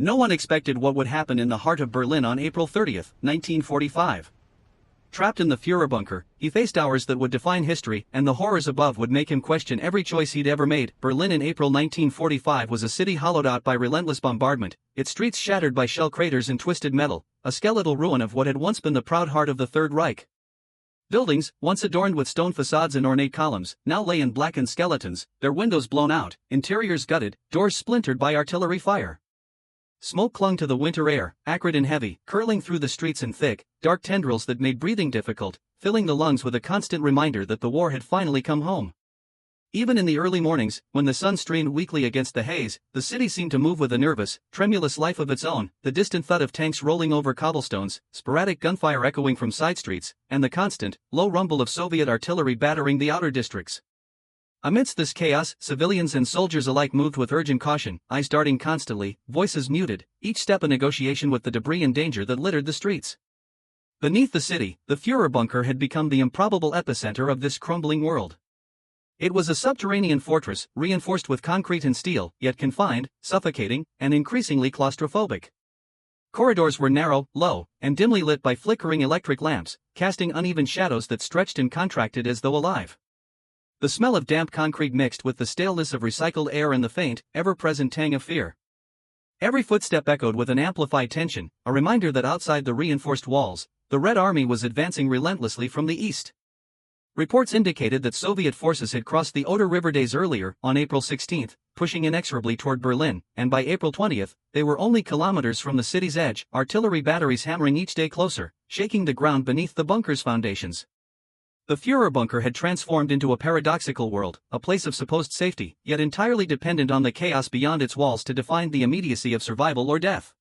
No one expected what would happen in the heart of Berlin on April 30, 1945. Trapped in the Führerbunker, he faced hours that would define history, and the horrors above would make him question every choice he'd ever made. Berlin in April 1945 was a city hollowed out by relentless bombardment, its streets shattered by shell craters and twisted metal, a skeletal ruin of what had once been the proud heart of the Third Reich. Buildings, once adorned with stone facades and ornate columns, now lay in blackened skeletons, their windows blown out, interiors gutted, doors splintered by artillery fire. Smoke clung to the winter air, acrid and heavy, curling through the streets in thick, dark tendrils that made breathing difficult, filling the lungs with a constant reminder that the war had finally come home. Even in the early mornings, when the sun strained weakly against the haze, the city seemed to move with a nervous, tremulous life of its own, the distant thud of tanks rolling over cobblestones, sporadic gunfire echoing from side streets, and the constant, low rumble of Soviet artillery battering the outer districts. Amidst this chaos, civilians and soldiers alike moved with urgent caution, eyes darting constantly, voices muted, each step a negotiation with the debris and danger that littered the streets. Beneath the city, the Führerbunker had become the improbable epicenter of this crumbling world. It was a subterranean fortress, reinforced with concrete and steel, yet confined, suffocating, and increasingly claustrophobic. Corridors were narrow, low, and dimly lit by flickering electric lamps, casting uneven shadows that stretched and contracted as though alive. The smell of damp concrete mixed with the staleness of recycled air and the faint, ever-present tang of fear. Every footstep echoed with an amplified tension, a reminder that outside the reinforced walls, the Red Army was advancing relentlessly from the east. Reports indicated that Soviet forces had crossed the Oder River days earlier, on April 16, pushing inexorably toward Berlin, and by April 20, they were only kilometers from the city's edge, artillery batteries hammering each day closer, shaking the ground beneath the bunker's foundations. The Führerbunker had transformed into a paradoxical world, a place of supposed safety, yet entirely dependent on the chaos beyond its walls to define the immediacy of survival or death.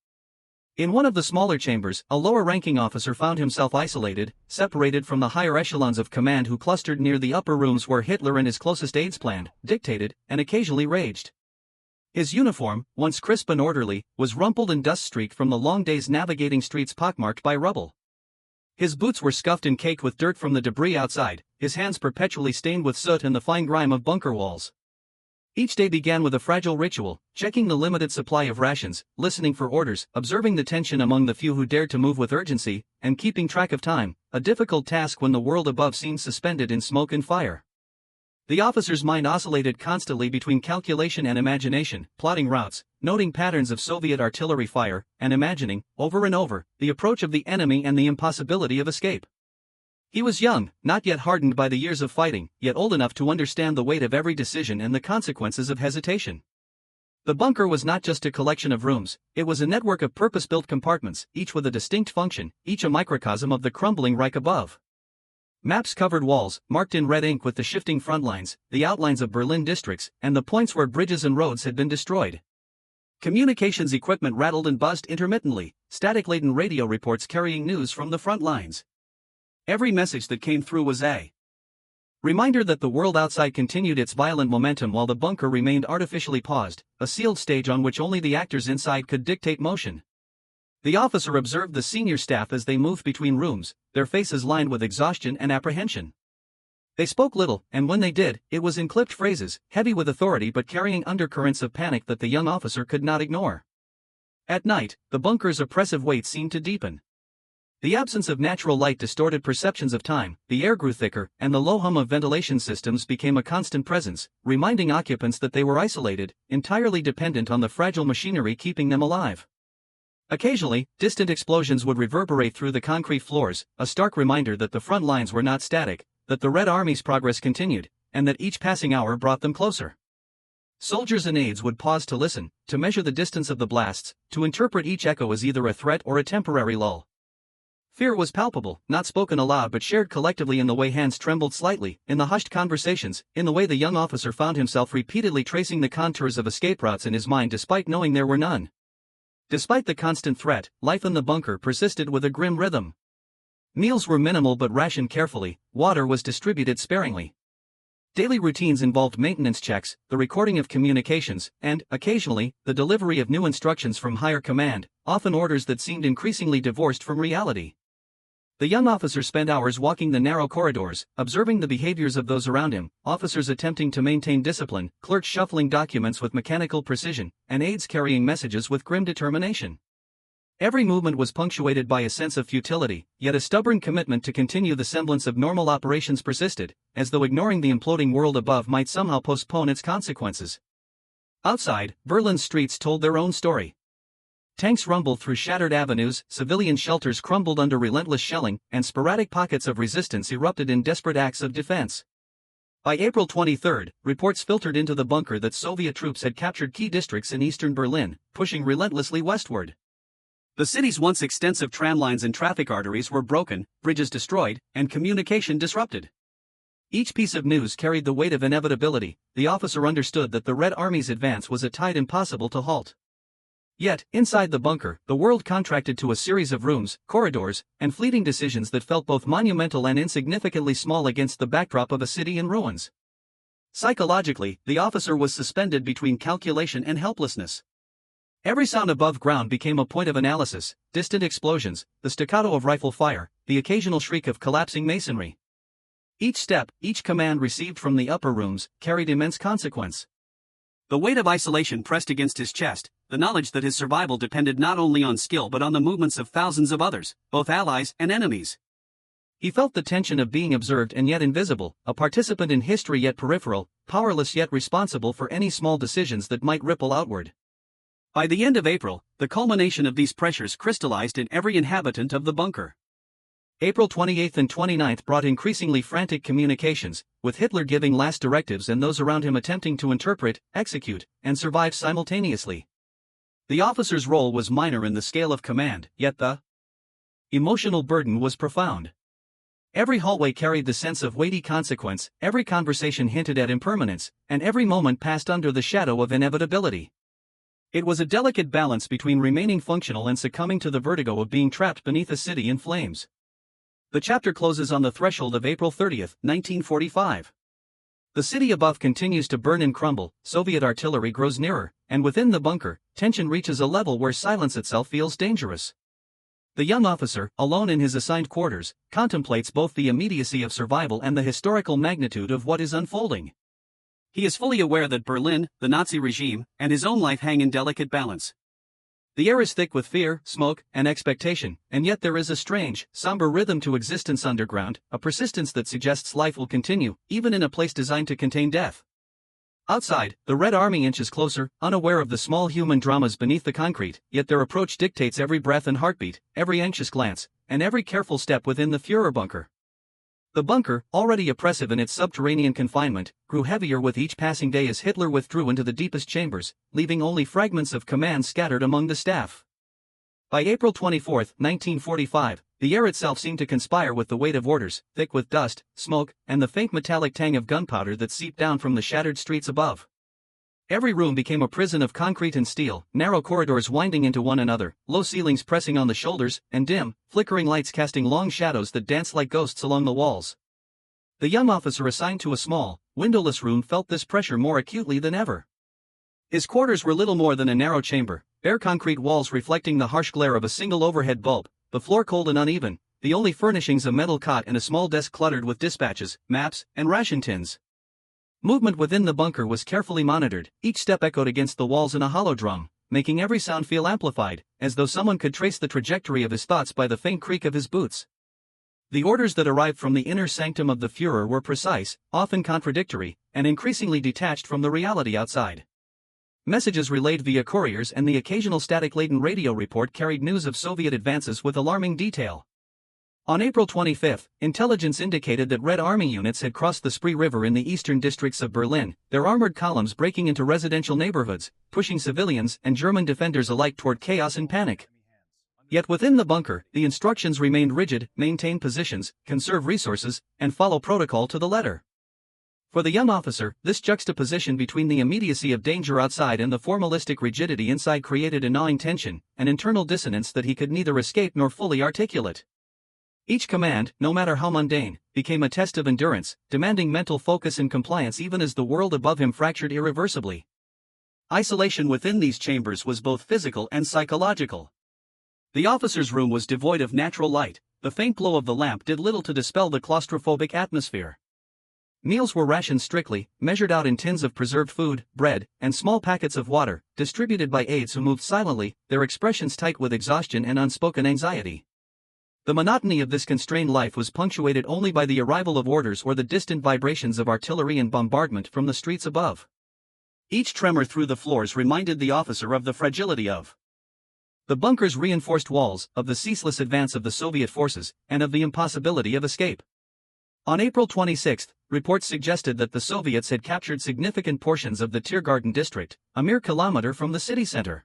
In one of the smaller chambers, a lower-ranking officer found himself isolated, separated from the higher echelons of command who clustered near the upper rooms where Hitler and his closest aides planned, dictated, and occasionally raged. His uniform, once crisp and orderly, was rumpled and dust-streaked from the long days navigating streets pockmarked by rubble. His boots were scuffed and caked with dirt from the debris outside, his hands perpetually stained with soot and the fine grime of bunker walls. Each day began with a fragile ritual, checking the limited supply of rations, listening for orders, observing the tension among the few who dared to move with urgency, and keeping track of time, a difficult task when the world above seemed suspended in smoke and fire. The officer's mind oscillated constantly between calculation and imagination, plotting routes, noting patterns of Soviet artillery fire, and imagining, over and over, the approach of the enemy and the impossibility of escape. He was young, not yet hardened by the years of fighting, yet old enough to understand the weight of every decision and the consequences of hesitation. The bunker was not just a collection of rooms, it was a network of purpose-built compartments, each with a distinct function, each a microcosm of the crumbling Reich above. Maps covered walls, marked in red ink with the shifting front lines, the outlines of Berlin districts, and the points where bridges and roads had been destroyed. Communications equipment rattled and buzzed intermittently, static-laden radio reports carrying news from the front lines. Every message that came through was a reminder that the world outside continued its violent momentum while the bunker remained artificially paused, a sealed stage on which only the actors inside could dictate motion. The officer observed the senior staff as they moved between rooms, their faces lined with exhaustion and apprehension. They spoke little, and when they did, it was in clipped phrases, heavy with authority but carrying undercurrents of panic that the young officer could not ignore. At night, the bunker's oppressive weight seemed to deepen. The absence of natural light distorted perceptions of time, the air grew thicker, and the low hum of ventilation systems became a constant presence, reminding occupants that they were isolated, entirely dependent on the fragile machinery keeping them alive. Occasionally, distant explosions would reverberate through the concrete floors, a stark reminder that the front lines were not static, that the Red Army's progress continued, and that each passing hour brought them closer. Soldiers and aides would pause to listen, to measure the distance of the blasts, to interpret each echo as either a threat or a temporary lull. Fear was palpable, not spoken aloud but shared collectively in the way hands trembled slightly, in the hushed conversations, in the way the young officer found himself repeatedly tracing the contours of escape routes in his mind despite knowing there were none. Despite the constant threat, life in the bunker persisted with a grim rhythm. Meals were minimal but rationed carefully, water was distributed sparingly. Daily routines involved maintenance checks, the recording of communications, and, occasionally, the delivery of new instructions from higher command, often orders that seemed increasingly divorced from reality. The young officer spent hours walking the narrow corridors, observing the behaviors of those around him, officers attempting to maintain discipline, clerks shuffling documents with mechanical precision, and aides carrying messages with grim determination. Every movement was punctuated by a sense of futility, yet a stubborn commitment to continue the semblance of normal operations persisted, as though ignoring the imploding world above might somehow postpone its consequences. Outside, Berlin's streets told their own story. Tanks rumbled through shattered avenues, civilian shelters crumbled under relentless shelling, and sporadic pockets of resistance erupted in desperate acts of defense. By April 23, reports filtered into the bunker that Soviet troops had captured key districts in eastern Berlin, pushing relentlessly westward. The city's once extensive tram lines and traffic arteries were broken, bridges destroyed, and communication disrupted. Each piece of news carried the weight of inevitability. The officer understood that the Red Army's advance was a tide impossible to halt. Yet, inside the bunker, the world contracted to a series of rooms, corridors, and fleeting decisions that felt both monumental and insignificantly small against the backdrop of a city in ruins. Psychologically, the officer was suspended between calculation and helplessness. Every sound above ground became a point of analysis: distant explosions, the staccato of rifle fire, the occasional shriek of collapsing masonry. Each step, each command received from the upper rooms, carried immense consequence. The weight of isolation pressed against his chest, the knowledge that his survival depended not only on skill but on the movements of thousands of others, both allies and enemies. He felt the tension of being observed and yet invisible, a participant in history yet peripheral, powerless yet responsible for any small decisions that might ripple outward. By the end of April, the culmination of these pressures crystallized in every inhabitant of the bunker. April 28 and 29 brought increasingly frantic communications, with Hitler giving last directives and those around him attempting to interpret, execute, and survive simultaneously. The officer's role was minor in the scale of command, yet the emotional burden was profound. Every hallway carried the sense of weighty consequence, every conversation hinted at impermanence, and every moment passed under the shadow of inevitability. It was a delicate balance between remaining functional and succumbing to the vertigo of being trapped beneath a city in flames. The chapter closes on the threshold of April 30, 1945. The city above continues to burn and crumble, Soviet artillery grows nearer, and within the bunker, tension reaches a level where silence itself feels dangerous. The young officer, alone in his assigned quarters, contemplates both the immediacy of survival and the historical magnitude of what is unfolding. He is fully aware that Berlin, the Nazi regime, and his own life hang in delicate balance. The air is thick with fear, smoke, and expectation, and yet there is a strange, somber rhythm to existence underground, a persistence that suggests life will continue, even in a place designed to contain death. Outside, the Red Army inches closer, unaware of the small human dramas beneath the concrete, yet their approach dictates every breath and heartbeat, every anxious glance, and every careful step within the Führerbunker. The bunker, already oppressive in its subterranean confinement, grew heavier with each passing day as Hitler withdrew into the deepest chambers, leaving only fragments of command scattered among the staff. By April 24, 1945, the air itself seemed to conspire with the weight of orders, thick with dust, smoke, and the faint metallic tang of gunpowder that seeped down from the shattered streets above. Every room became a prison of concrete and steel, narrow corridors winding into one another, low ceilings pressing on the shoulders, and dim, flickering lights casting long shadows that danced like ghosts along the walls. The young officer assigned to a small, windowless room felt this pressure more acutely than ever. His quarters were little more than a narrow chamber, bare concrete walls reflecting the harsh glare of a single overhead bulb, the floor cold and uneven, the only furnishings a metal cot and a small desk cluttered with dispatches, maps, and ration tins. Movement within the bunker was carefully monitored, each step echoed against the walls in a hollow drum, making every sound feel amplified, as though someone could trace the trajectory of his thoughts by the faint creak of his boots. The orders that arrived from the inner sanctum of the Führer were precise, often contradictory, and increasingly detached from the reality outside. Messages relayed via couriers and the occasional static-laden radio report carried news of Soviet advances with alarming detail. On April 25, intelligence indicated that Red Army units had crossed the Spree River in the eastern districts of Berlin, their armored columns breaking into residential neighborhoods, pushing civilians and German defenders alike toward chaos and panic. Yet within the bunker, the instructions remained rigid: maintain positions, conserve resources, and follow protocol to the letter. For the young officer, this juxtaposition between the immediacy of danger outside and the formalistic rigidity inside created a gnawing tension, an internal dissonance that he could neither escape nor fully articulate. Each command, no matter how mundane, became a test of endurance, demanding mental focus and compliance even as the world above him fractured irreversibly. Isolation within these chambers was both physical and psychological. The officer's room was devoid of natural light, the faint glow of the lamp did little to dispel the claustrophobic atmosphere. Meals were rationed strictly, measured out in tins of preserved food, bread, and small packets of water, distributed by aides who moved silently, their expressions tight with exhaustion and unspoken anxiety. The monotony of this constrained life was punctuated only by the arrival of orders or the distant vibrations of artillery and bombardment from the streets above. Each tremor through the floors reminded the officer of the fragility of the bunker's reinforced walls, of the ceaseless advance of the Soviet forces, and of the impossibility of escape. On April 26, reports suggested that the Soviets had captured significant portions of the Tiergarten district, a mere kilometer from the city center.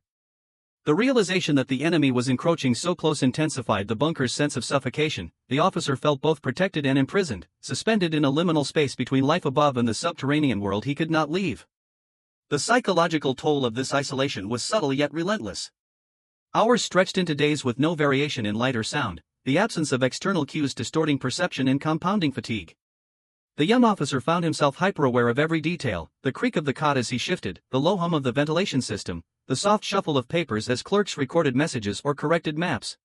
The realization that the enemy was encroaching so close intensified the bunker's sense of suffocation. The officer felt both protected and imprisoned, suspended in a liminal space between life above and the subterranean world he could not leave. The psychological toll of this isolation was subtle yet relentless. Hours stretched into days with no variation in light or sound, the absence of external cues distorting perception and compounding fatigue. The young officer found himself hyper-aware of every detail, the creak of the cot as he shifted, the low hum of the ventilation system, the soft shuffle of papers as clerks recorded messages or corrected maps.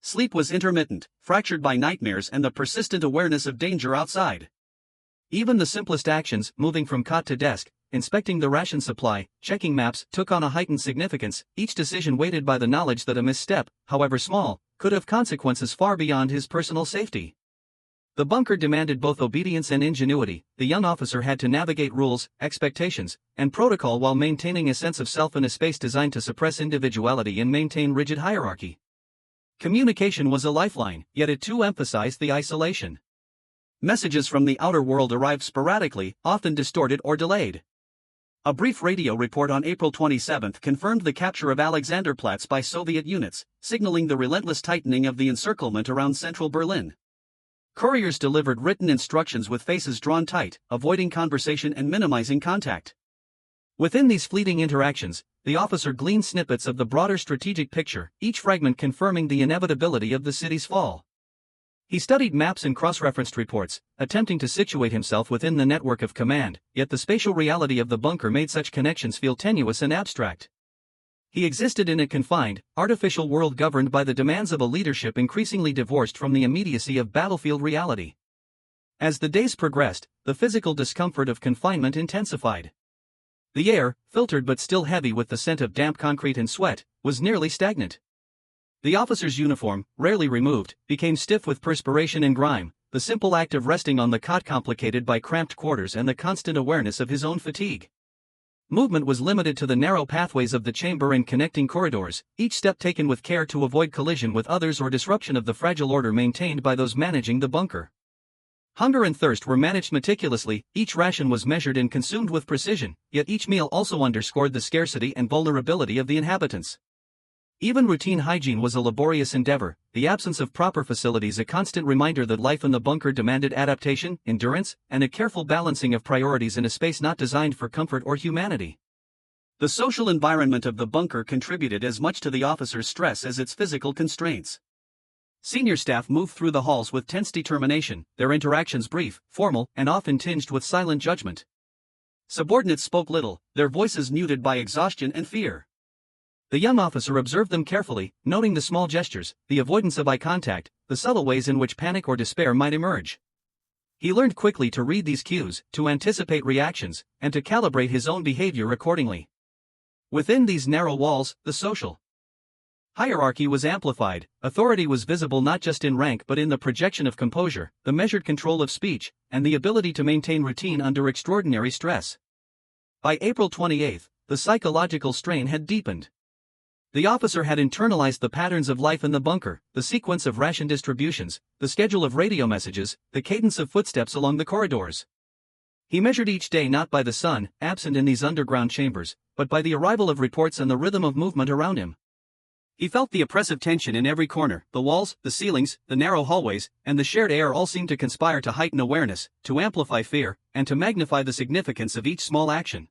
Sleep was intermittent, fractured by nightmares and the persistent awareness of danger outside. Even the simplest actions, moving from cot to desk, inspecting the ration supply, checking maps, took on a heightened significance, each decision weighted by the knowledge that a misstep, however small, could have consequences far beyond his personal safety. The bunker demanded both obedience and ingenuity. The young officer had to navigate rules, expectations, and protocol while maintaining a sense of self in a space designed to suppress individuality and maintain rigid hierarchy. Communication was a lifeline, yet it too emphasized the isolation. Messages from the outer world arrived sporadically, often distorted or delayed. A brief radio report on April 27 confirmed the capture of Alexanderplatz by Soviet units, signaling the relentless tightening of the encirclement around central Berlin. Couriers delivered written instructions with faces drawn tight, avoiding conversation and minimizing contact. Within these fleeting interactions, the officer gleaned snippets of the broader strategic picture, each fragment confirming the inevitability of the city's fall. He studied maps and cross-referenced reports, attempting to situate himself within the network of command, yet the spatial reality of the bunker made such connections feel tenuous and abstract. He existed in a confined, artificial world governed by the demands of a leadership increasingly divorced from the immediacy of battlefield reality. As the days progressed, the physical discomfort of confinement intensified. The air, filtered but still heavy with the scent of damp concrete and sweat, was nearly stagnant. The officer's uniform, rarely removed, became stiff with perspiration and grime, the simple act of resting on the cot complicated by cramped quarters and the constant awareness of his own fatigue. Movement was limited to the narrow pathways of the chamber and connecting corridors, each step taken with care to avoid collision with others or disruption of the fragile order maintained by those managing the bunker. Hunger and thirst were managed meticulously, each ration was measured and consumed with precision, yet each meal also underscored the scarcity and vulnerability of the inhabitants. Even routine hygiene was a laborious endeavor, the absence of proper facilities a constant reminder that life in the bunker demanded adaptation, endurance, and a careful balancing of priorities in a space not designed for comfort or humanity. The social environment of the bunker contributed as much to the officer's stress as its physical constraints. Senior staff moved through the halls with tense determination, their interactions brief, formal, and often tinged with silent judgment. Subordinates spoke little, their voices muted by exhaustion and fear. The young officer observed them carefully, noting the small gestures, the avoidance of eye contact, the subtle ways in which panic or despair might emerge. He learned quickly to read these cues, to anticipate reactions, and to calibrate his own behavior accordingly. Within these narrow walls, the social hierarchy was amplified, authority was visible not just in rank but in the projection of composure, the measured control of speech, and the ability to maintain routine under extraordinary stress. By April 28, the psychological strain had deepened. The officer had internalized the patterns of life in the bunker, the sequence of ration distributions, the schedule of radio messages, the cadence of footsteps along the corridors. He measured each day not by the sun, absent in these underground chambers, but by the arrival of reports and the rhythm of movement around him. He felt the oppressive tension in every corner, the walls, the ceilings, the narrow hallways, and the shared air all seemed to conspire to heighten awareness, to amplify fear, and to magnify the significance of each small action.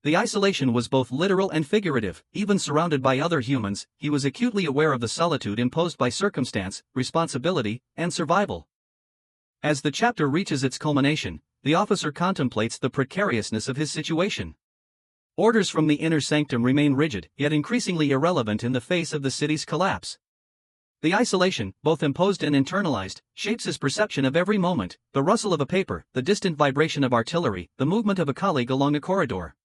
The isolation was both literal and figurative. Even surrounded by other humans, he was acutely aware of the solitude imposed by circumstance, responsibility, and survival. As the chapter reaches its culmination, the officer contemplates the precariousness of his situation. Orders from the inner sanctum remain rigid, yet increasingly irrelevant in the face of the city's collapse. The isolation, both imposed and internalized, shapes his perception of every moment: the rustle of a paper, the distant vibration of artillery, the movement of a colleague along a corridor.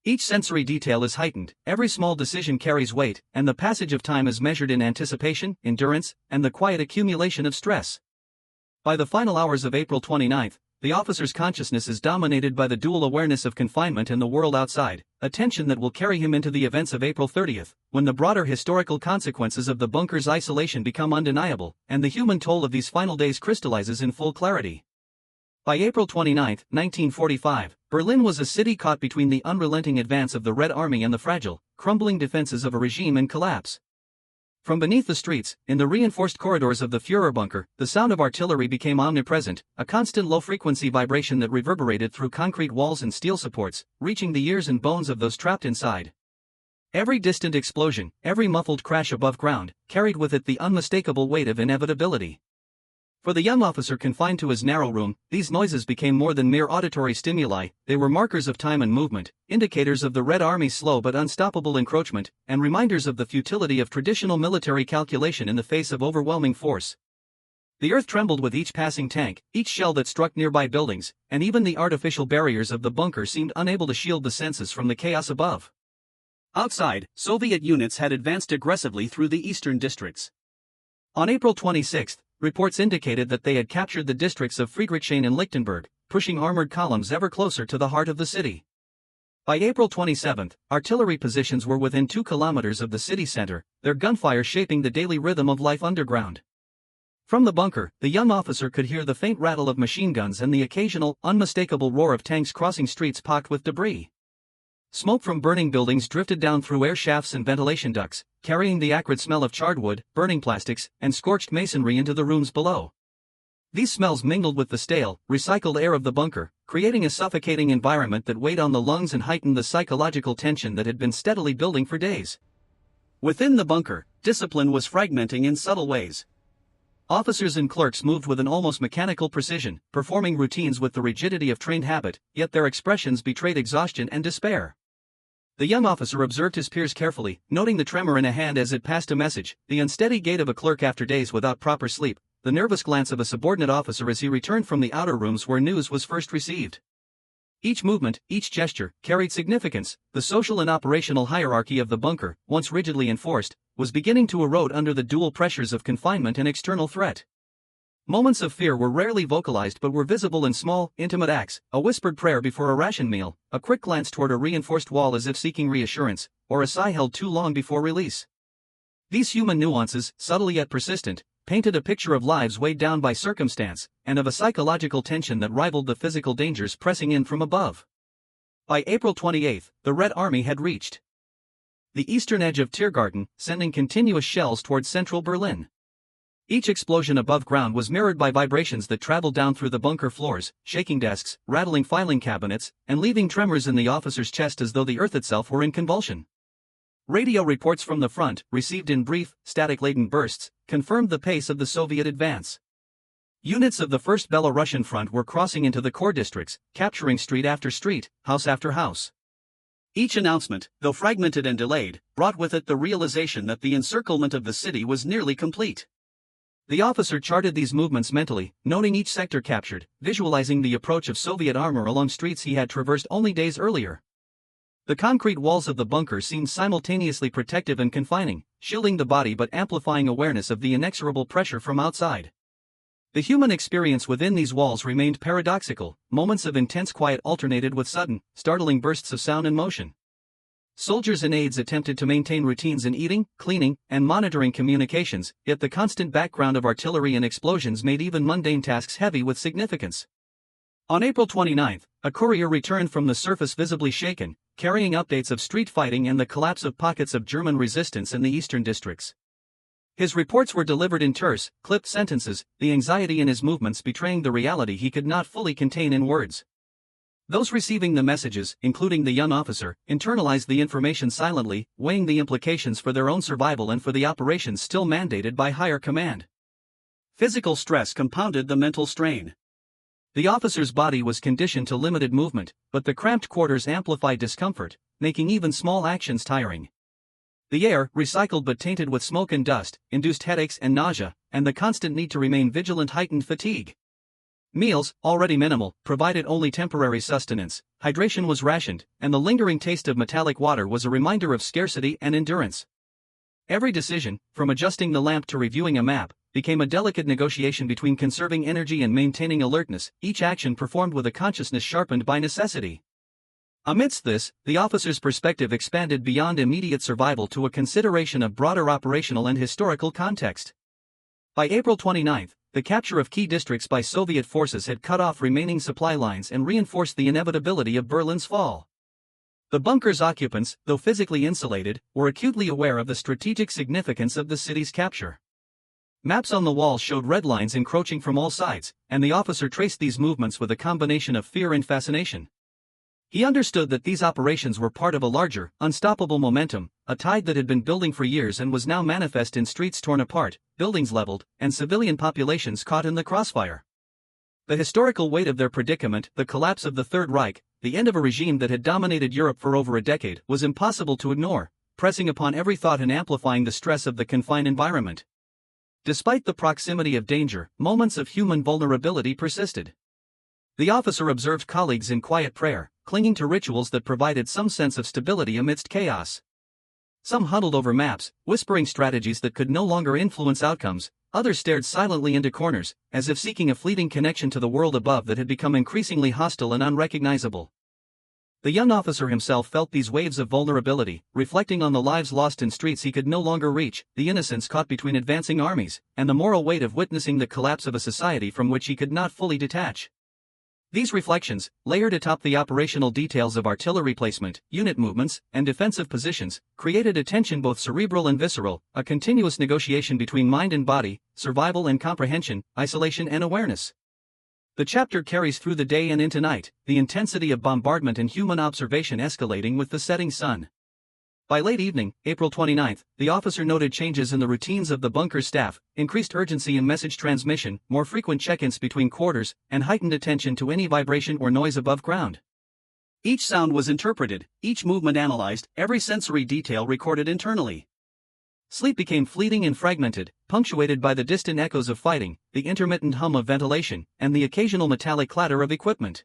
Each sensory detail is heightened, every small decision carries weight, and the passage of time is measured in anticipation, endurance, and the quiet accumulation of stress. By the final hours of April 29, the officer's consciousness is dominated by the dual awareness of confinement and the world outside, a tension that will carry him into the events of April 30, when the broader historical consequences of the bunker's isolation become undeniable, and the human toll of these final days crystallizes in full clarity. By April 29, 1945, Berlin was a city caught between the unrelenting advance of the Red Army and the fragile, crumbling defenses of a regime in collapse. From beneath the streets, in the reinforced corridors of the Führerbunker, the sound of artillery became omnipresent, a constant low-frequency vibration that reverberated through concrete walls and steel supports, reaching the ears and bones of those trapped inside. Every distant explosion, every muffled crash above ground, carried with it the unmistakable weight of inevitability. For the young officer confined to his narrow room, these noises became more than mere auditory stimuli. They were markers of time and movement, indicators of the Red Army's slow but unstoppable encroachment, and reminders of the futility of traditional military calculation in the face of overwhelming force. The earth trembled with each passing tank, each shell that struck nearby buildings, and even the artificial barriers of the bunker seemed unable to shield the senses from the chaos above. Outside, Soviet units had advanced aggressively through the eastern districts. On April 26, reports indicated that they had captured the districts of Friedrichshain and Lichtenberg, pushing armored columns ever closer to the heart of the city. By April 27, artillery positions were within 2 kilometers of the city center, their gunfire shaping the daily rhythm of life underground. From the bunker, the young officer could hear the faint rattle of machine guns and the occasional, unmistakable roar of tanks crossing streets pocked with debris. Smoke from burning buildings drifted down through air shafts and ventilation ducts, carrying the acrid smell of charred wood, burning plastics, and scorched masonry into the rooms below. These smells mingled with the stale, recycled air of the bunker, creating a suffocating environment that weighed on the lungs and heightened the psychological tension that had been steadily building for days. Within the bunker, discipline was fragmenting in subtle ways. Officers and clerks moved with an almost mechanical precision, performing routines with the rigidity of trained habit, yet their expressions betrayed exhaustion and despair. The young officer observed his peers carefully, noting the tremor in a hand as it passed a message, the unsteady gait of a clerk after days without proper sleep, the nervous glance of a subordinate officer as he returned from the outer rooms where news was first received. Each movement, each gesture, carried significance. The social and operational hierarchy of the bunker, once rigidly enforced, was beginning to erode under the dual pressures of confinement and external threat. Moments of fear were rarely vocalized but were visible in small, intimate acts: a whispered prayer before a ration meal, a quick glance toward a reinforced wall as if seeking reassurance, or a sigh held too long before release. These human nuances, subtle yet persistent, painted a picture of lives weighed down by circumstance, and of a psychological tension that rivaled the physical dangers pressing in from above. By April 28, the Red Army had reached the eastern edge of Tiergarten, sending continuous shells towards central Berlin. Each explosion above ground was mirrored by vibrations that traveled down through the bunker floors, shaking desks, rattling filing cabinets, and leaving tremors in the officer's chest as though the earth itself were in convulsion. Radio reports from the front, received in brief, static-laden bursts, confirmed the pace of the Soviet advance. Units of the First Belarusian Front were crossing into the core districts, capturing street after street, house after house. Each announcement, though fragmented and delayed, brought with it the realization that the encirclement of the city was nearly complete. The officer charted these movements mentally, noting each sector captured, visualizing the approach of Soviet armor along streets he had traversed only days earlier. The concrete walls of the bunker seemed simultaneously protective and confining, shielding the body but amplifying awareness of the inexorable pressure from outside. The human experience within these walls remained paradoxical. Moments of intense quiet alternated with sudden, startling bursts of sound and motion. Soldiers and aides attempted to maintain routines in eating, cleaning, and monitoring communications, yet the constant background of artillery and explosions made even mundane tasks heavy with significance. On April 29, a courier returned from the surface visibly shaken, carrying updates of street fighting and the collapse of pockets of German resistance in the eastern districts. His reports were delivered in terse, clipped sentences, the anxiety in his movements betraying the reality he could not fully contain in words. Those receiving the messages, including the young officer, internalized the information silently, weighing the implications for their own survival and for the operations still mandated by higher command. Physical stress compounded the mental strain. The officer's body was conditioned to limited movement, but the cramped quarters amplified discomfort, making even small actions tiring. The air, recycled but tainted with smoke and dust, induced headaches and nausea, and the constant need to remain vigilant heightened fatigue. Meals, already minimal, provided only temporary sustenance, hydration was rationed, and the lingering taste of metallic water was a reminder of scarcity and endurance. Every decision, from adjusting the lamp to reviewing a map, became a delicate negotiation between conserving energy and maintaining alertness, each action performed with a consciousness sharpened by necessity. Amidst this, the officer's perspective expanded beyond immediate survival to a consideration of broader operational and historical context. By April 29, the capture of key districts by Soviet forces had cut off remaining supply lines and reinforced the inevitability of Berlin's fall. The bunker's occupants, though physically insulated, were acutely aware of the strategic significance of the city's capture. Maps on the walls showed red lines encroaching from all sides, and the officer traced these movements with a combination of fear and fascination. He understood that these operations were part of a larger, unstoppable momentum, a tide that had been building for years and was now manifest in streets torn apart, buildings leveled, and civilian populations caught in the crossfire. The historical weight of their predicament, the collapse of the Third Reich, the end of a regime that had dominated Europe for over a decade, was impossible to ignore, pressing upon every thought and amplifying the stress of the confined environment. Despite the proximity of danger, moments of human vulnerability persisted. The officer observed colleagues in quiet prayer, clinging to rituals that provided some sense of stability amidst chaos. Some huddled over maps, whispering strategies that could no longer influence outcomes, others stared silently into corners, as if seeking a fleeting connection to the world above that had become increasingly hostile and unrecognizable. The young officer himself felt these waves of vulnerability, reflecting on the lives lost in streets he could no longer reach, the innocents caught between advancing armies, and the moral weight of witnessing the collapse of a society from which he could not fully detach. These reflections, layered atop the operational details of artillery placement, unit movements, and defensive positions, created a tension both cerebral and visceral, a continuous negotiation between mind and body, survival and comprehension, isolation and awareness. The chapter carries through the day and into night, the intensity of bombardment and human observation escalating with the setting sun. By late evening, April 29, the officer noted changes in the routines of the bunker's staff, increased urgency in message transmission, more frequent check-ins between quarters, and heightened attention to any vibration or noise above ground. Each sound was interpreted, each movement analyzed, every sensory detail recorded internally. Sleep became fleeting and fragmented, punctuated by the distant echoes of fighting, the intermittent hum of ventilation, and the occasional metallic clatter of equipment.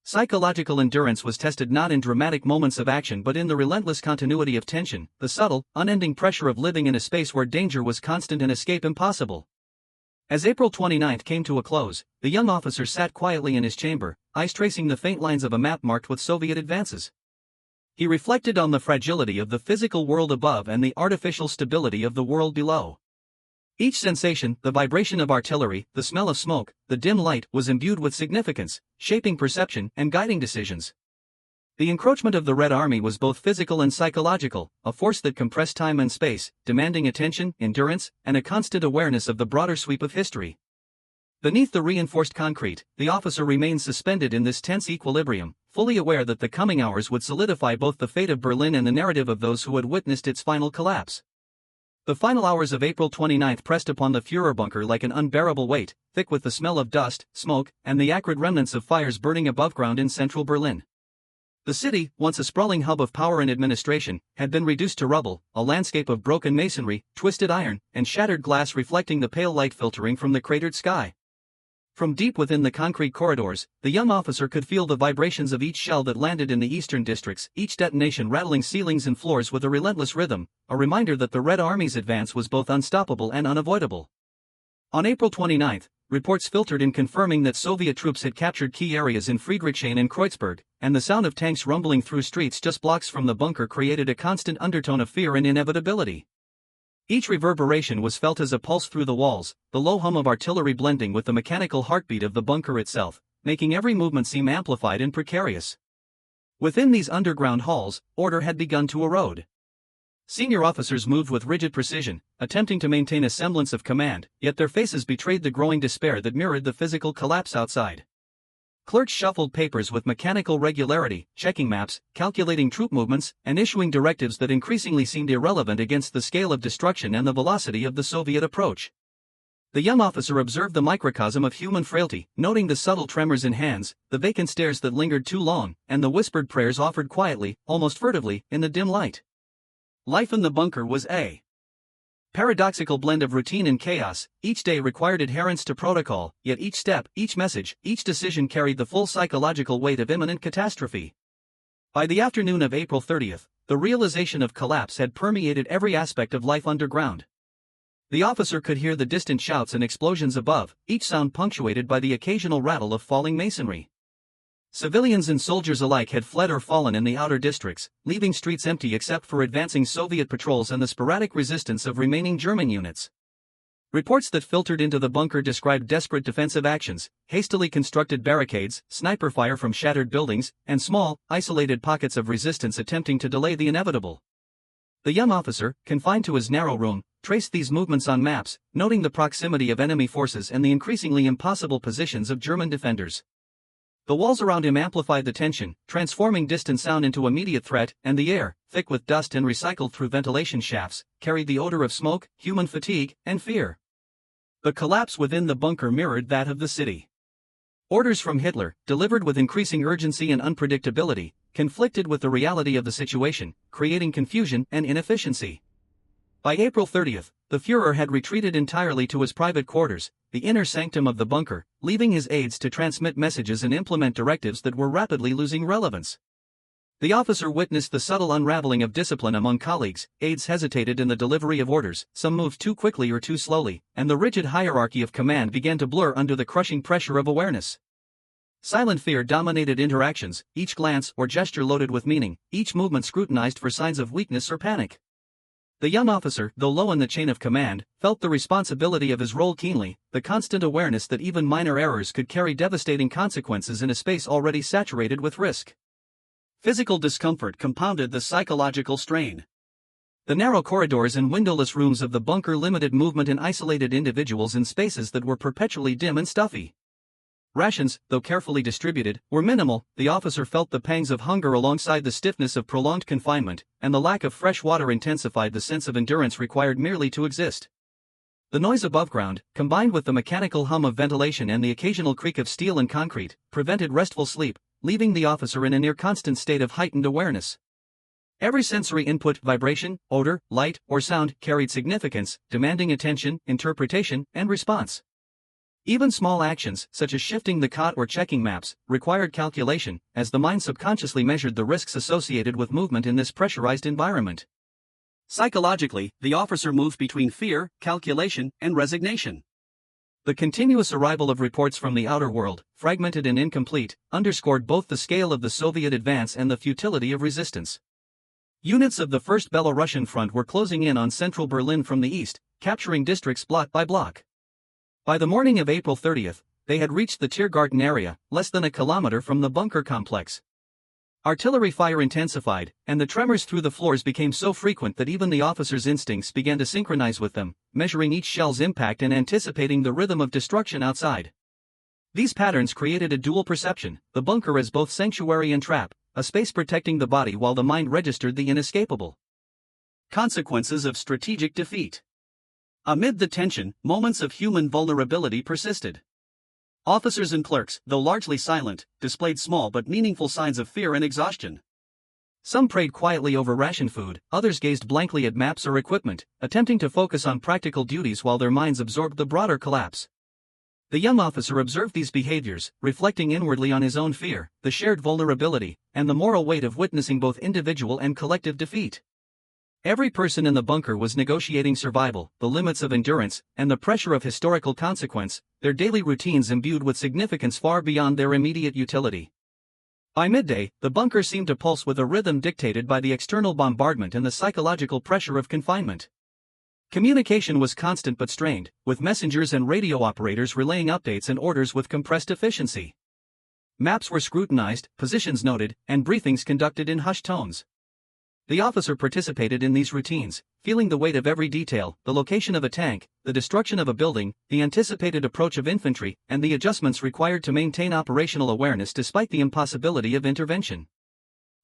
Psychological endurance was tested not in dramatic moments of action but in the relentless continuity of tension, the subtle, unending pressure of living in a space where danger was constant and escape impossible. As April 29 came to a close, the young officer sat quietly in his chamber, eyes tracing the faint lines of a map marked with Soviet advances. He reflected on the fragility of the physical world above and the artificial stability of the world below. Each sensation, the vibration of artillery, the smell of smoke, the dim light, was imbued with significance, shaping perception and guiding decisions. The encroachment of the Red Army was both physical and psychological, a force that compressed time and space, demanding attention, endurance, and a constant awareness of the broader sweep of history. Beneath the reinforced concrete, the officer remained suspended in this tense equilibrium, fully aware that the coming hours would solidify both the fate of Berlin and the narrative of those who had witnessed its final collapse. The final hours of April 29 pressed upon the Führerbunker like an unbearable weight, thick with the smell of dust, smoke, and the acrid remnants of fires burning above ground in central Berlin. The city, once a sprawling hub of power and administration, had been reduced to rubble, a landscape of broken masonry, twisted iron, and shattered glass reflecting the pale light filtering from the cratered sky. From deep within the concrete corridors, the young officer could feel the vibrations of each shell that landed in the eastern districts, each detonation rattling ceilings and floors with a relentless rhythm, a reminder that the Red Army's advance was both unstoppable and unavoidable. On April 29, reports filtered in confirming that Soviet troops had captured key areas in Friedrichshain and Kreuzberg, and the sound of tanks rumbling through streets just blocks from the bunker created a constant undertone of fear and inevitability. Each reverberation was felt as a pulse through the walls, the low hum of artillery blending with the mechanical heartbeat of the bunker itself, making every movement seem amplified and precarious. Within these underground halls, order had begun to erode. Senior officers moved with rigid precision, attempting to maintain a semblance of command, yet their faces betrayed the growing despair that mirrored the physical collapse outside. Clerks shuffled papers with mechanical regularity, checking maps, calculating troop movements, and issuing directives that increasingly seemed irrelevant against the scale of destruction and the velocity of the Soviet approach. The young officer observed the microcosm of human frailty, noting the subtle tremors in hands, the vacant stares that lingered too long, and the whispered prayers offered quietly, almost furtively, in the dim light. Life in the bunker was a paradoxical blend of routine and chaos. Each day required adherence to protocol, yet each step, each message, each decision carried the full psychological weight of imminent catastrophe. By the afternoon of April 30th, the realization of collapse had permeated every aspect of life underground. The officer could hear the distant shouts and explosions above, each sound punctuated by the occasional rattle of falling masonry. Civilians and soldiers alike had fled or fallen in the outer districts, leaving streets empty except for advancing Soviet patrols and the sporadic resistance of remaining German units. Reports that filtered into the bunker described desperate defensive actions, hastily constructed barricades, sniper fire from shattered buildings, and small, isolated pockets of resistance attempting to delay the inevitable. The young officer, confined to his narrow room, traced these movements on maps, noting the proximity of enemy forces and the increasingly impossible positions of German defenders. The walls around him amplified the tension, transforming distant sound into immediate threat, and the air, thick with dust and recycled through ventilation shafts, carried the odor of smoke, human fatigue, and fear. The collapse within the bunker mirrored that of the city. Orders from Hitler, delivered with increasing urgency and unpredictability, conflicted with the reality of the situation, creating confusion and inefficiency. By April 30th, the Führer had retreated entirely to his private quarters, the inner sanctum of the bunker, leaving his aides to transmit messages and implement directives that were rapidly losing relevance. The officer witnessed the subtle unraveling of discipline among colleagues. Aides hesitated in the delivery of orders, some moved too quickly or too slowly, and the rigid hierarchy of command began to blur under the crushing pressure of awareness. Silent fear dominated interactions, each glance or gesture loaded with meaning, each movement scrutinized for signs of weakness or panic. The young officer, though low in the chain of command, felt the responsibility of his role keenly, the constant awareness that even minor errors could carry devastating consequences in a space already saturated with risk. Physical discomfort compounded the psychological strain. The narrow corridors and windowless rooms of the bunker limited movement and isolated individuals in spaces that were perpetually dim and stuffy. Rations, though carefully distributed, were minimal. The officer felt the pangs of hunger alongside the stiffness of prolonged confinement, and the lack of fresh water intensified the sense of endurance required merely to exist. The noise above ground, combined with the mechanical hum of ventilation and the occasional creak of steel and concrete, prevented restful sleep, leaving the officer in a near-constant state of heightened awareness. Every sensory input, vibration, odor, light, or sound, carried significance, demanding attention, interpretation, and response. Even small actions, such as shifting the cot or checking maps, required calculation, as the mind subconsciously measured the risks associated with movement in this pressurized environment. Psychologically, the officer moved between fear, calculation, and resignation. The continuous arrival of reports from the outer world, fragmented and incomplete, underscored both the scale of the Soviet advance and the futility of resistance. Units of the First Belarusian Front were closing in on central Berlin from the east, capturing districts block by block. By the morning of April 30th, they had reached the Tiergarten area, less than a kilometer from the bunker complex. Artillery fire intensified, and the tremors through the floors became so frequent that even the officer's instincts began to synchronize with them, measuring each shell's impact and anticipating the rhythm of destruction outside. These patterns created a dual perception, the bunker as both sanctuary and trap, a space protecting the body while the mind registered the inescapable consequences of strategic defeat. Amid the tension, moments of human vulnerability persisted. Officers and clerks, though largely silent, displayed small but meaningful signs of fear and exhaustion. Some prayed quietly over ration food, others gazed blankly at maps or equipment, attempting to focus on practical duties while their minds absorbed the broader collapse. The young officer observed these behaviors, reflecting inwardly on his own fear, the shared vulnerability, and the moral weight of witnessing both individual and collective defeat. Every person in the bunker was negotiating survival, the limits of endurance, and the pressure of historical consequence, their daily routines imbued with significance far beyond their immediate utility. By midday, the bunker seemed to pulse with a rhythm dictated by the external bombardment and the psychological pressure of confinement. Communication was constant but strained, with messengers and radio operators relaying updates and orders with compressed efficiency. Maps were scrutinized, positions noted, and briefings conducted in hushed tones. The officer participated in these routines, feeling the weight of every detail, the location of a tank, the destruction of a building, the anticipated approach of infantry, and the adjustments required to maintain operational awareness despite the impossibility of intervention.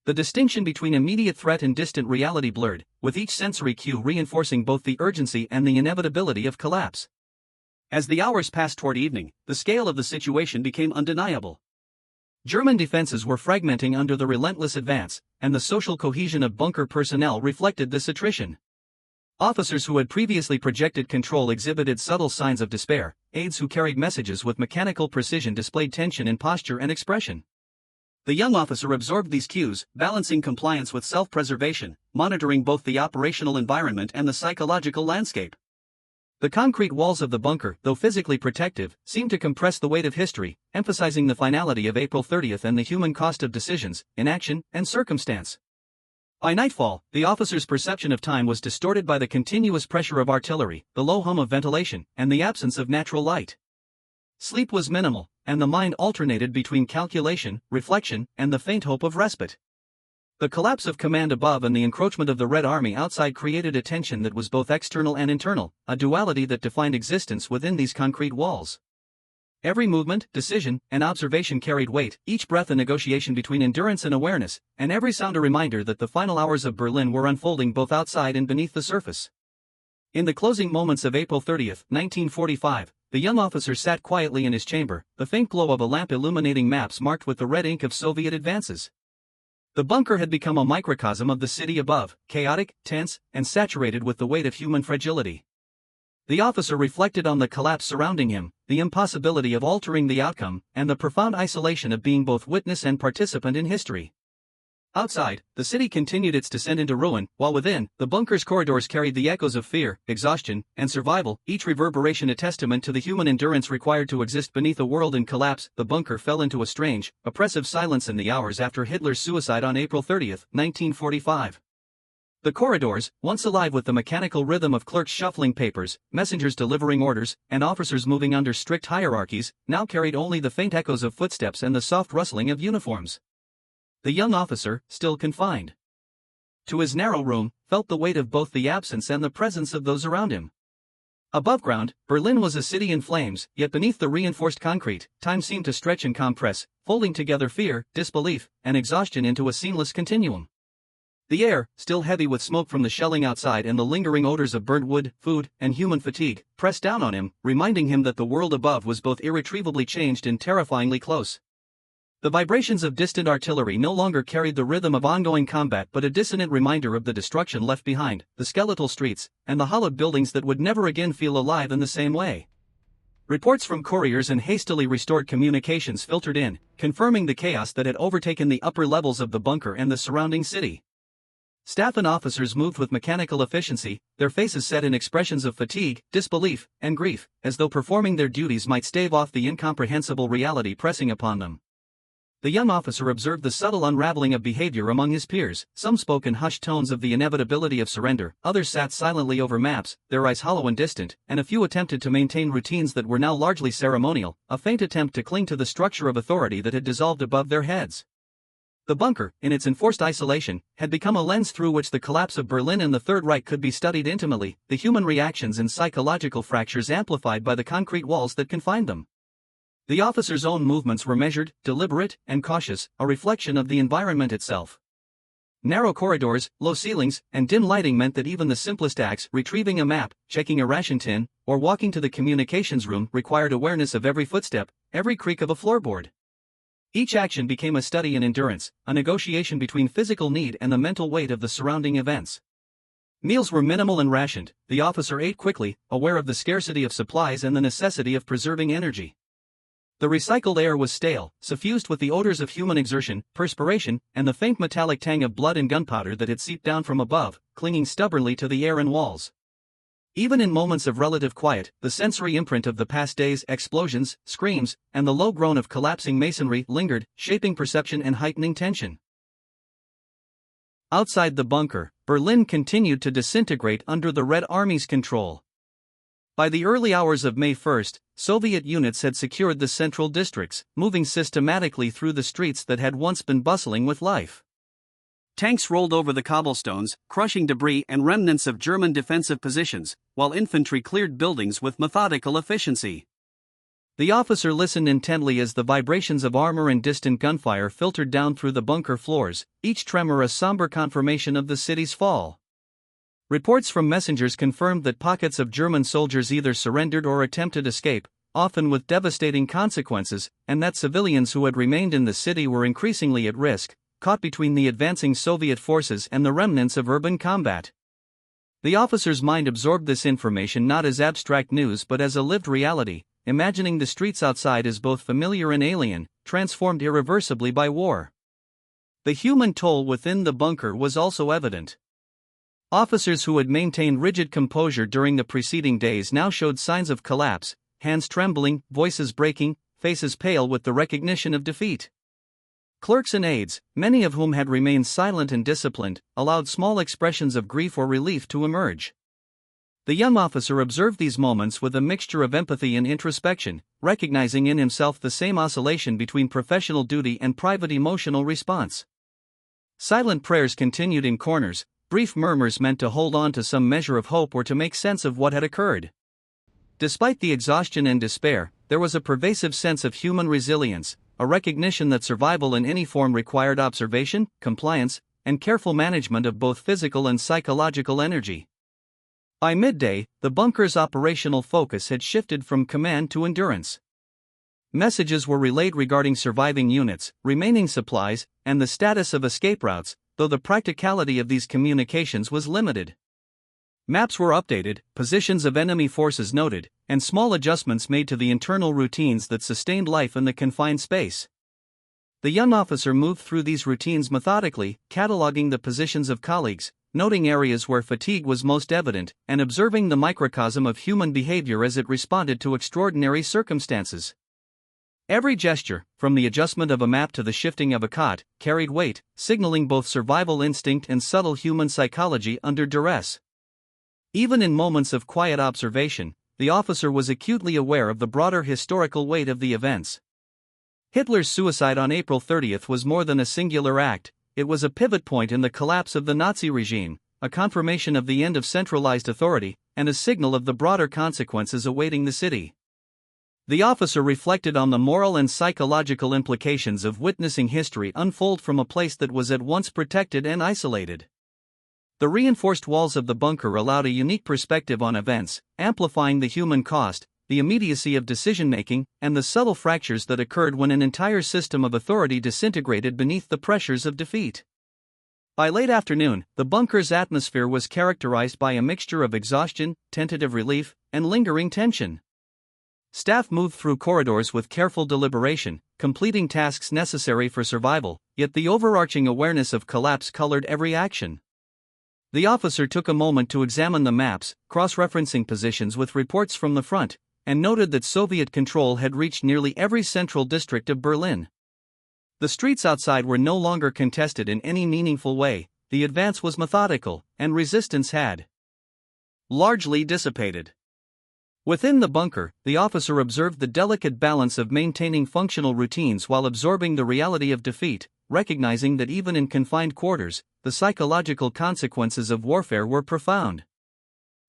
The distinction between immediate threat and distant reality blurred, with each sensory cue reinforcing both the urgency and the inevitability of collapse. As the hours passed toward evening, the scale of the situation became undeniable. German defenses were fragmenting under the relentless advance, and the social cohesion of bunker personnel reflected this attrition. Officers who had previously projected control exhibited subtle signs of despair. Aides who carried messages with mechanical precision displayed tension in posture and expression. The young officer absorbed these cues, balancing compliance with self-preservation, monitoring both the operational environment and the psychological landscape. The concrete walls of the bunker, though physically protective, seemed to compress the weight of history, emphasizing the finality of April 30th and the human cost of decisions, inaction, and circumstance. By nightfall, the officer's perception of time was distorted by the continuous pressure of artillery, the low hum of ventilation, and the absence of natural light. Sleep was minimal, and the mind alternated between calculation, reflection, and the faint hope of respite. The collapse of command above and the encroachment of the Red Army outside created a tension that was both external and internal, a duality that defined existence within these concrete walls. Every movement, decision, and observation carried weight, each breath a negotiation between endurance and awareness, and every sound a reminder that the final hours of Berlin were unfolding both outside and beneath the surface. In the closing moments of April 30th, 1945, the young officer sat quietly in his chamber, the faint glow of a lamp illuminating maps marked with the red ink of Soviet advances. The bunker had become a microcosm of the city above, chaotic, tense, and saturated with the weight of human fragility. The officer reflected on the collapse surrounding him, the impossibility of altering the outcome, and the profound isolation of being both witness and participant in history. Outside, the city continued its descent into ruin, while within, the bunker's corridors carried the echoes of fear, exhaustion, and survival, each reverberation a testament to the human endurance required to exist beneath a world in collapse. The bunker fell into a strange, oppressive silence in the hours after Hitler's suicide on April 30, 1945. The corridors, once alive with the mechanical rhythm of clerks shuffling papers, messengers delivering orders, and officers moving under strict hierarchies, now carried only the faint echoes of footsteps and the soft rustling of uniforms. The young officer, still confined to his narrow room, felt the weight of both the absence and the presence of those around him. Above ground, Berlin was a city in flames, yet beneath the reinforced concrete, time seemed to stretch and compress, folding together fear, disbelief, and exhaustion into a seamless continuum. The air, still heavy with smoke from the shelling outside and the lingering odors of burnt wood, food, and human fatigue, pressed down on him, reminding him that the world above was both irretrievably changed and terrifyingly close. The vibrations of distant artillery no longer carried the rhythm of ongoing combat but a dissonant reminder of the destruction left behind, the skeletal streets, and the hollowed buildings that would never again feel alive in the same way. Reports from couriers and hastily restored communications filtered in, confirming the chaos that had overtaken the upper levels of the bunker and the surrounding city. Staff and officers moved with mechanical efficiency, their faces set in expressions of fatigue, disbelief, and grief, as though performing their duties might stave off the incomprehensible reality pressing upon them. The young officer observed the subtle unraveling of behavior among his peers. Some spoke in hushed tones of the inevitability of surrender, others sat silently over maps, their eyes hollow and distant, and a few attempted to maintain routines that were now largely ceremonial, a faint attempt to cling to the structure of authority that had dissolved above their heads. The bunker, in its enforced isolation, had become a lens through which the collapse of Berlin and the Third Reich could be studied intimately, the human reactions and psychological fractures amplified by the concrete walls that confined them. The officer's own movements were measured, deliberate, and cautious, a reflection of the environment itself. Narrow corridors, low ceilings, and dim lighting meant that even the simplest acts, retrieving a map, checking a ration tin, or walking to the communications room, required awareness of every footstep, every creak of a floorboard. Each action became a study in endurance, a negotiation between physical need and the mental weight of the surrounding events. Meals were minimal and rationed. The officer ate quickly, aware of the scarcity of supplies and the necessity of preserving energy. The recycled air was stale, suffused with the odors of human exertion, perspiration, and the faint metallic tang of blood and gunpowder that had seeped down from above, clinging stubbornly to the air and walls. Even in moments of relative quiet, the sensory imprint of the past days, explosions, screams, and the low groan of collapsing masonry lingered, shaping perception and heightening tension. Outside the bunker, Berlin continued to disintegrate under the Red Army's control. By the early hours of May 1, Soviet units had secured the central districts, moving systematically through the streets that had once been bustling with life. Tanks rolled over the cobblestones, crushing debris and remnants of German defensive positions, while infantry cleared buildings with methodical efficiency. The officer listened intently as the vibrations of armor and distant gunfire filtered down through the bunker floors, each tremor a somber confirmation of the city's fall. Reports from messengers confirmed that pockets of German soldiers either surrendered or attempted escape, often with devastating consequences, and that civilians who had remained in the city were increasingly at risk, caught between the advancing Soviet forces and the remnants of urban combat. The officer's mind absorbed this information not as abstract news but as a lived reality, imagining the streets outside as both familiar and alien, transformed irreversibly by war. The human toll within the bunker was also evident. Officers who had maintained rigid composure during the preceding days now showed signs of collapse, hands trembling, voices breaking, faces pale with the recognition of defeat. Clerks and aides, many of whom had remained silent and disciplined, allowed small expressions of grief or relief to emerge. The young officer observed these moments with a mixture of empathy and introspection, recognizing in himself the same oscillation between professional duty and private emotional response. Silent prayers continued in corners, brief murmurs meant to hold on to some measure of hope or to make sense of what had occurred. Despite the exhaustion and despair, there was a pervasive sense of human resilience, a recognition that survival in any form required observation, compliance, and careful management of both physical and psychological energy. By midday, the bunker's operational focus had shifted from command to endurance. Messages were relayed regarding surviving units, remaining supplies, and the status of escape routes, though the practicality of these communications was limited. Maps were updated, positions of enemy forces noted, and small adjustments made to the internal routines that sustained life in the confined space. The young officer moved through these routines methodically, cataloging the positions of colleagues, noting areas where fatigue was most evident, and observing the microcosm of human behavior as it responded to extraordinary circumstances. Every gesture, from the adjustment of a map to the shifting of a cot, carried weight, signaling both survival instinct and subtle human psychology under duress. Even in moments of quiet observation, the officer was acutely aware of the broader historical weight of the events. Hitler's suicide on April 30 was more than a singular act, it was a pivot point in the collapse of the Nazi regime, a confirmation of the end of centralized authority, and a signal of the broader consequences awaiting the city. The officer reflected on the moral and psychological implications of witnessing history unfold from a place that was at once protected and isolated. The reinforced walls of the bunker allowed a unique perspective on events, amplifying the human cost, the immediacy of decision-making, and the subtle fractures that occurred when an entire system of authority disintegrated beneath the pressures of defeat. By late afternoon, the bunker's atmosphere was characterized by a mixture of exhaustion, tentative relief, and lingering tension. Staff moved through corridors with careful deliberation, completing tasks necessary for survival, yet the overarching awareness of collapse colored every action. The officer took a moment to examine the maps, cross-referencing positions with reports from the front, and noted that Soviet control had reached nearly every central district of Berlin. The streets outside were no longer contested in any meaningful way, the advance was methodical, and resistance had largely dissipated. Within the bunker, the officer observed the delicate balance of maintaining functional routines while absorbing the reality of defeat, recognizing that even in confined quarters, the psychological consequences of warfare were profound.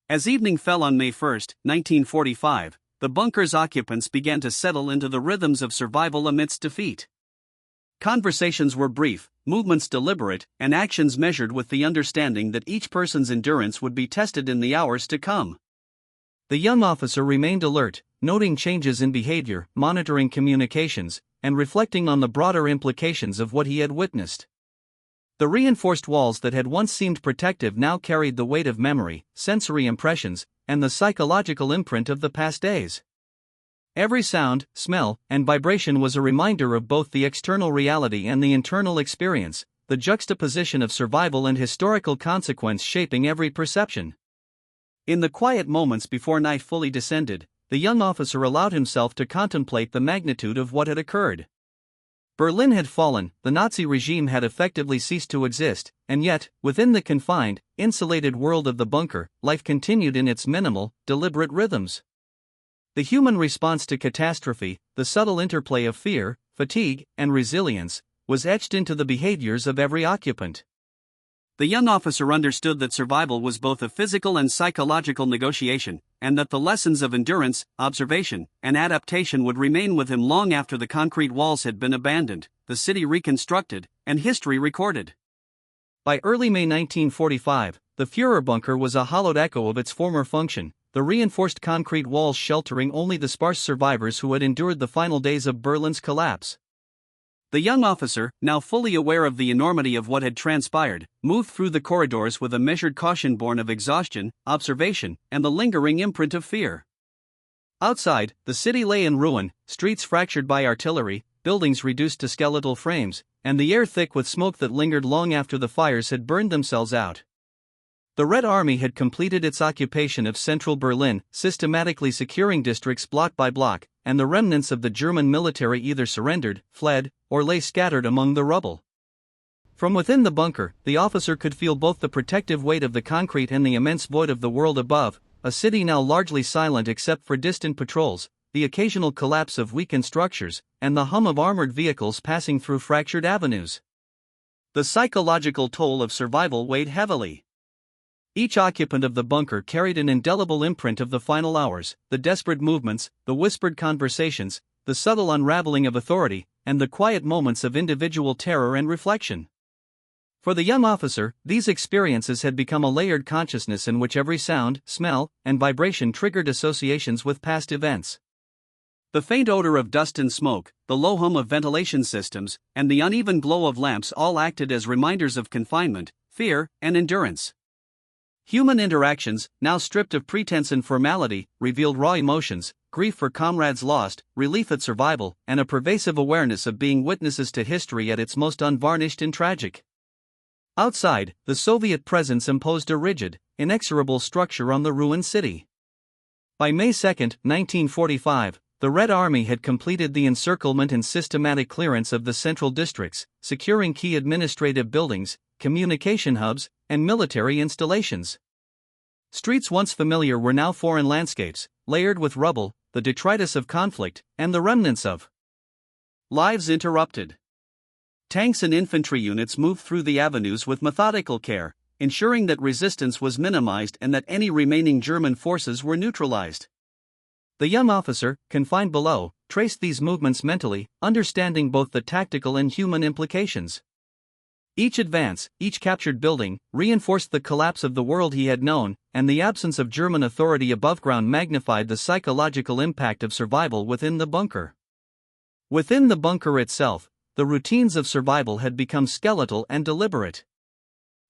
As evening fell on May 1, 1945, the bunker's occupants began to settle into the rhythms of survival amidst defeat. Conversations were brief, movements deliberate, and actions measured with the understanding that each person's endurance would be tested in the hours to come. The young officer remained alert, noting changes in behavior, monitoring communications, and reflecting on the broader implications of what he had witnessed. The reinforced walls that had once seemed protective now carried the weight of memory, sensory impressions, and the psychological imprint of the past days. Every sound, smell, and vibration was a reminder of both the external reality and the internal experience, the juxtaposition of survival and historical consequence shaping every perception. In the quiet moments before night fully descended, the young officer allowed himself to contemplate the magnitude of what had occurred. Berlin had fallen, the Nazi regime had effectively ceased to exist, and yet, within the confined, insulated world of the bunker, life continued in its minimal, deliberate rhythms. The human response to catastrophe, the subtle interplay of fear, fatigue, and resilience, was etched into the behaviors of every occupant. The young officer understood that survival was both a physical and psychological negotiation, and that the lessons of endurance, observation, and adaptation would remain with him long after the concrete walls had been abandoned, the city reconstructed, and history recorded. By early May 1945, the Führerbunker was a hollowed echo of its former function, the reinforced concrete walls sheltering only the sparse survivors who had endured the final days of Berlin's collapse. The young officer, now fully aware of the enormity of what had transpired, moved through the corridors with a measured caution born of exhaustion, observation, and the lingering imprint of fear. Outside, the city lay in ruin, streets fractured by artillery, buildings reduced to skeletal frames, and the air thick with smoke that lingered long after the fires had burned themselves out. The Red Army had completed its occupation of central Berlin, systematically securing districts block by block, and the remnants of the German military either surrendered, fled, or lay scattered among the rubble. From within the bunker, the officer could feel both the protective weight of the concrete and the immense void of the world above, a city now largely silent except for distant patrols, the occasional collapse of weakened structures, and the hum of armored vehicles passing through fractured avenues. The psychological toll of survival weighed heavily. Each occupant of the bunker carried an indelible imprint of the final hours, the desperate movements, the whispered conversations, the subtle unraveling of authority, and the quiet moments of individual terror and reflection. For the young officer, these experiences had become a layered consciousness in which every sound, smell, and vibration triggered associations with past events. The faint odor of dust and smoke, the low hum of ventilation systems, and the uneven glow of lamps all acted as reminders of confinement, fear, and endurance. Human interactions, now stripped of pretense and formality, revealed raw emotions, grief for comrades lost, relief at survival, and a pervasive awareness of being witnesses to history at its most unvarnished and tragic. Outside, the Soviet presence imposed a rigid, inexorable structure on the ruined city. By May 2, 1945, the Red Army had completed the encirclement and systematic clearance of the central districts, securing key administrative buildings, communication hubs, and military installations. Streets once familiar were now foreign landscapes, layered with rubble, the detritus of conflict, and the remnants of lives interrupted. Tanks and infantry units moved through the avenues with methodical care, ensuring that resistance was minimized and that any remaining German forces were neutralized. The young officer, confined below, traced these movements mentally, understanding both the tactical and human implications. Each advance, each captured building, reinforced the collapse of the world he had known, and the absence of German authority above ground magnified the psychological impact of survival within the bunker. Within the bunker itself, the routines of survival had become skeletal and deliberate.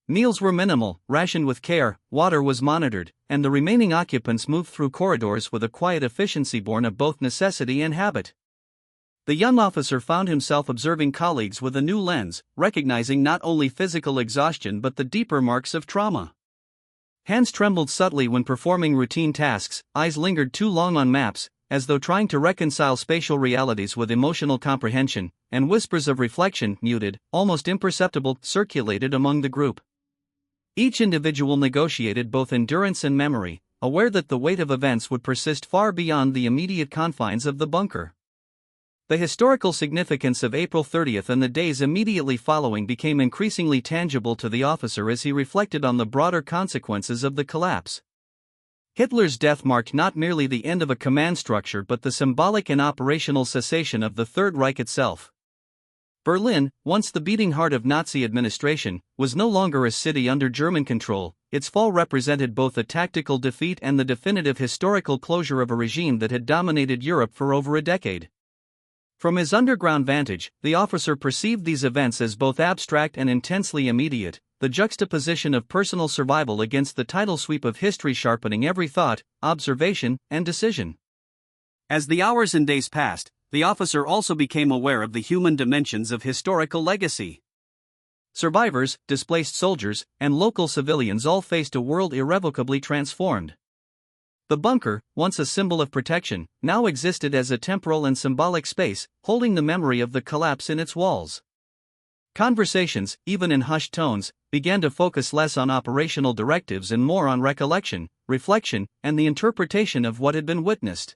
Meals were minimal, rationed with care, water was monitored, and the remaining occupants moved through corridors with a quiet efficiency born of both necessity and habit. The young officer found himself observing colleagues with a new lens, recognizing not only physical exhaustion but the deeper marks of trauma. Hands trembled subtly when performing routine tasks, eyes lingered too long on maps, as though trying to reconcile spatial realities with emotional comprehension, and whispers of reflection, muted, almost imperceptible, circulated among the group. Each individual negotiated both endurance and memory, aware that the weight of events would persist far beyond the immediate confines of the bunker. The historical significance of April 30th and the days immediately following became increasingly tangible to the officer as he reflected on the broader consequences of the collapse. Hitler's death marked not merely the end of a command structure but the symbolic and operational cessation of the Third Reich itself. Berlin, once the beating heart of Nazi administration, was no longer a city under German control. Its fall represented both a tactical defeat and the definitive historical closure of a regime that had dominated Europe for over a decade. From his underground vantage, the officer perceived these events as both abstract and intensely immediate, the juxtaposition of personal survival against the tidal sweep of history sharpening every thought, observation, and decision. As the hours and days passed, the officer also became aware of the human dimensions of historical legacy. Survivors, displaced soldiers, and local civilians all faced a world irrevocably transformed. The bunker, once a symbol of protection, now existed as a temporal and symbolic space, holding the memory of the collapse in its walls. Conversations, even in hushed tones, began to focus less on operational directives and more on recollection, reflection, and the interpretation of what had been witnessed.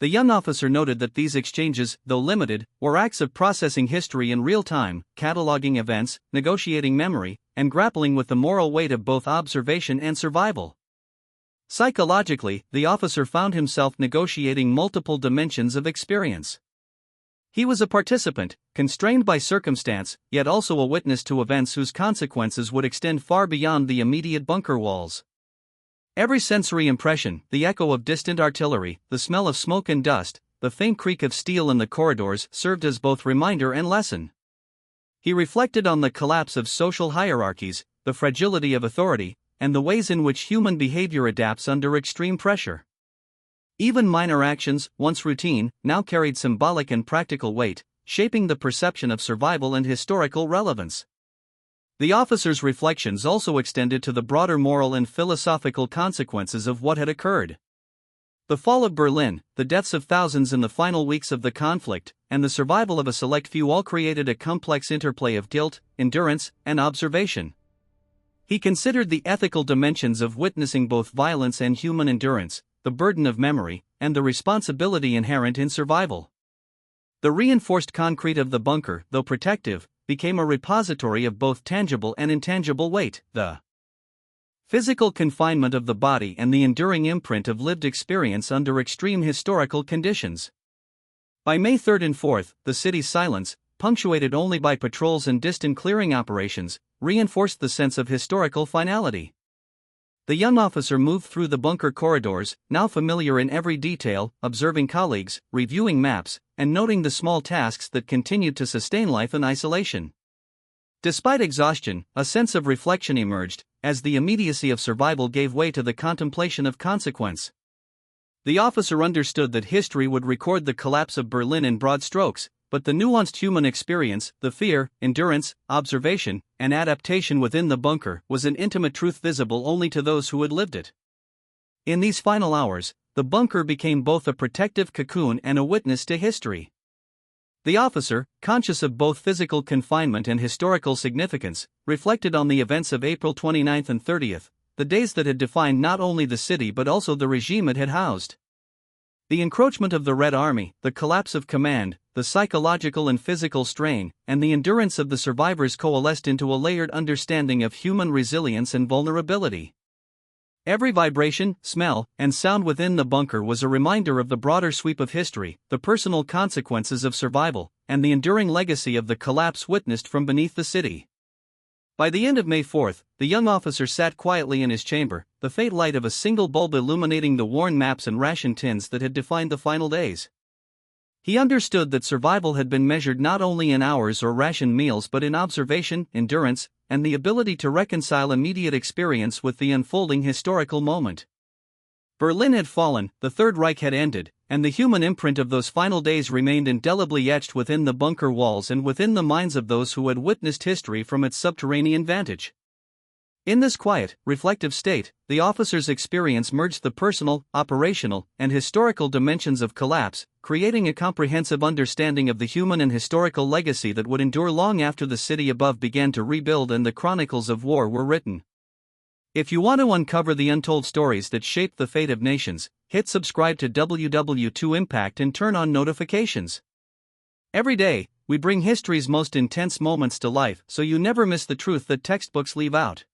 The young officer noted that these exchanges, though limited, were acts of processing history in real time, cataloging events, negotiating memory, and grappling with the moral weight of both observation and survival. Psychologically, the officer found himself negotiating multiple dimensions of experience. He was a participant, constrained by circumstance, yet also a witness to events whose consequences would extend far beyond the immediate bunker walls. Every sensory impression, the echo of distant artillery, the smell of smoke and dust, the faint creak of steel in the corridors served as both reminder and lesson. He reflected on the collapse of social hierarchies, the fragility of authority, and the ways in which human behavior adapts under extreme pressure. Even minor actions, once routine, now carried symbolic and practical weight, shaping the perception of survival and historical relevance. The officer's reflections also extended to the broader moral and philosophical consequences of what had occurred. The fall of Berlin, the deaths of thousands in the final weeks of the conflict, and the survival of a select few all created a complex interplay of guilt, endurance, and observation. He considered the ethical dimensions of witnessing both violence and human endurance, the burden of memory, and the responsibility inherent in survival. The reinforced concrete of the bunker, though protective, became a repository of both tangible and intangible weight, the physical confinement of the body and the enduring imprint of lived experience under extreme historical conditions. By May 3 and 4, the city's silence, punctuated only by patrols and distant clearing operations, reinforced the sense of historical finality. The young officer moved through the bunker corridors, now familiar in every detail, observing colleagues, reviewing maps, and noting the small tasks that continued to sustain life in isolation. Despite exhaustion, a sense of reflection emerged, as the immediacy of survival gave way to the contemplation of consequence. The officer understood that history would record the collapse of Berlin in broad strokes, but the nuanced human experience, the fear, endurance, observation, and adaptation within the bunker was an intimate truth visible only to those who had lived it. In these final hours, the bunker became both a protective cocoon and a witness to history. The officer, conscious of both physical confinement and historical significance, reflected on the events of April 29 and 30, the days that had defined not only the city but also the regime it had housed. The encroachment of the Red Army, the collapse of command, the psychological and physical strain, and the endurance of the survivors coalesced into a layered understanding of human resilience and vulnerability. Every vibration, smell, and sound within the bunker was a reminder of the broader sweep of history, the personal consequences of survival, and the enduring legacy of the collapse witnessed from beneath the city. By the end of May 4, the young officer sat quietly in his chamber, the faint light of a single bulb illuminating the worn maps and ration tins that had defined the final days. He understood that survival had been measured not only in hours or rationed meals but in observation, endurance, and the ability to reconcile immediate experience with the unfolding historical moment. Berlin had fallen, the Third Reich had ended, and the human imprint of those final days remained indelibly etched within the bunker walls and within the minds of those who had witnessed history from its subterranean vantage. In this quiet, reflective state, the officer's experience merged the personal, operational, and historical dimensions of collapse, creating a comprehensive understanding of the human and historical legacy that would endure long after the city above began to rebuild and the chronicles of war were written. If you want to uncover the untold stories that shaped the fate of nations, hit subscribe to WW2 Impact and turn on notifications. Every day, we bring history's most intense moments to life so you never miss the truth that textbooks leave out.